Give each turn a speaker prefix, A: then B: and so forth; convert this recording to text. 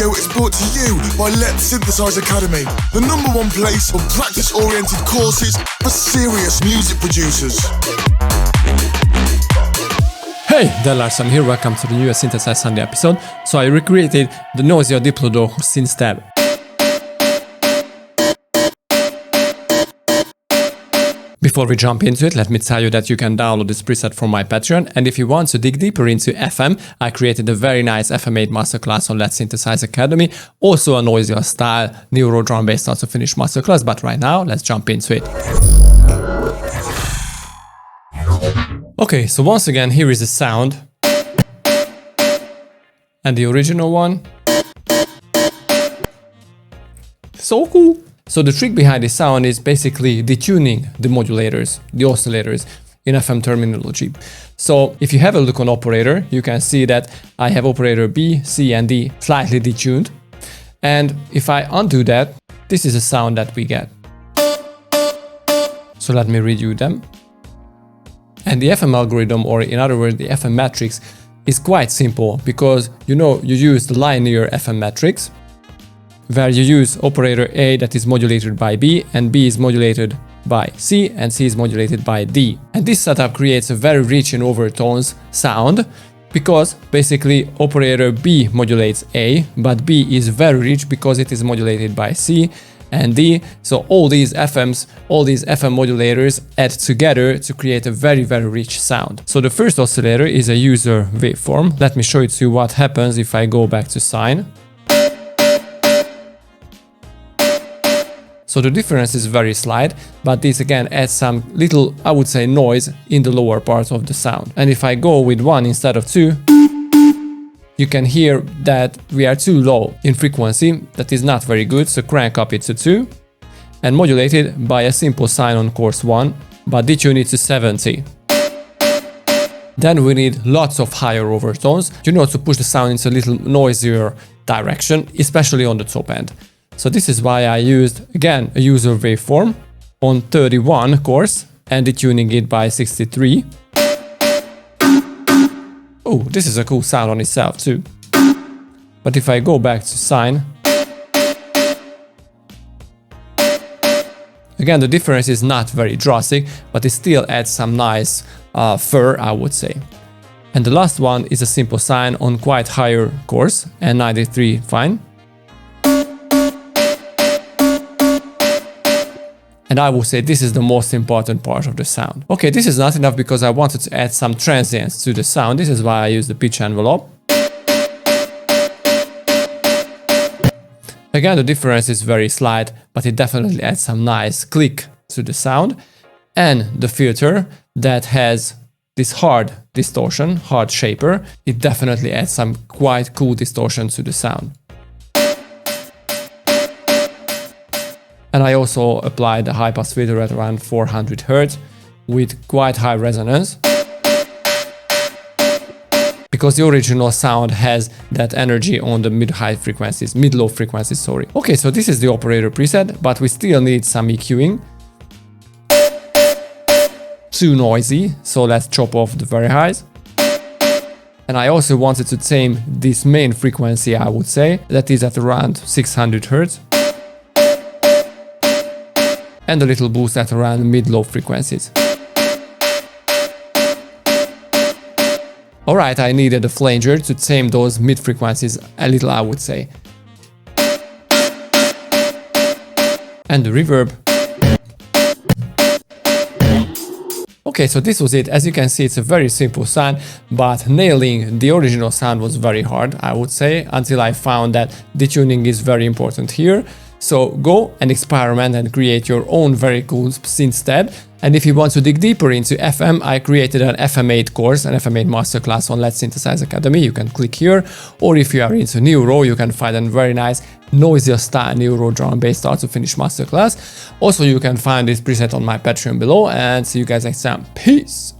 A: video is brought to you by Letsynthesize Academy, the #1 place for practice-oriented courses for serious music producers.
B: Hey, there Larson here, welcome to the newest Synthesize Sunday episode. So I recreated the Noisia Diplodocus synth tab. Before we jump into it, let me tell you that you can download this preset from my Patreon, and if you want to dig deeper into FM, I created a very nice FM8 masterclass on Letsynthesize Academy, also a Noisia style neuro drum bass start to finish masterclass, but right now, let's jump into it. Okay, so once again, here is the sound, and the original one. So cool! So the trick behind this sound is basically detuning the modulators, the oscillators in FM terminology. So if you have a look on operator, you can see that I have operator B, C and D slightly detuned. And if I undo that, this is the sound that we get. So let me redo them. And the FM algorithm, or in other words, the FM matrix, is quite simple because you use the linear FM matrix, where you use operator A that is modulated by B, and B is modulated by C, and C is modulated by D. And this setup creates a very rich in overtones sound, because basically operator B modulates A, but B is very rich because it is modulated by C and D. So all these FMs, all these FM modulators add together to create a very, very rich sound. So the first oscillator is a user waveform. Let me show you to what happens if I go back to sine. So the difference is very slight, but this again adds some little, I would say, noise in the lower part of the sound. And if I go with 1 instead of 2, you can hear that we are too low in frequency. That is not very good, so crank up it to 2 and modulate it by a simple sine on course 1, but detune it to 70. Then we need lots of higher overtones, to push the sound into a little noisier direction, especially on the top end. So this is why I used, again, a user waveform on 31 course and detuning it by 63. Oh, this is a cool sound on itself too. But if I go back to sine, again, the difference is not very drastic, but it still adds some nice fur, I would say. And the last one is a simple sine on quite higher course and 93 fine. And I would say this is the most important part of the sound. Okay, this is not enough because I wanted to add some transients to the sound. This is why I use the pitch envelope. Again, the difference is very slight, but it definitely adds some nice click to the sound. And the filter that has this hard distortion, hard shaper, it definitely adds some quite cool distortion to the sound. And I also applied the high-pass filter at around 400 Hz with quite high resonance, because the original sound has that energy on the mid-low frequencies, sorry. Okay, so this is the operator preset, but we still need some EQing. Too noisy, so let's chop off the very highs. And I also wanted to tame this main frequency, I would say, that is at around 600 Hz. And a little boost at around mid-low frequencies. Alright, I needed a flanger to tame those mid-frequencies a little, I would say. And the reverb. Okay, so this was it. As you can see, it's a very simple sound, but nailing the original sound was very hard, I would say, until I found that detuning is very important here. So go and experiment and create your own very cool synth tab. And if you want to dig deeper into FM, I created an FM8 course, an FM8 masterclass on Letsynthesize Academy. You can click here. Or if you are into neuro, you can find a very nice Noisia style neuro drum bass start to finish masterclass. Also, you can find this preset on my Patreon below, and see you guys next time. Peace!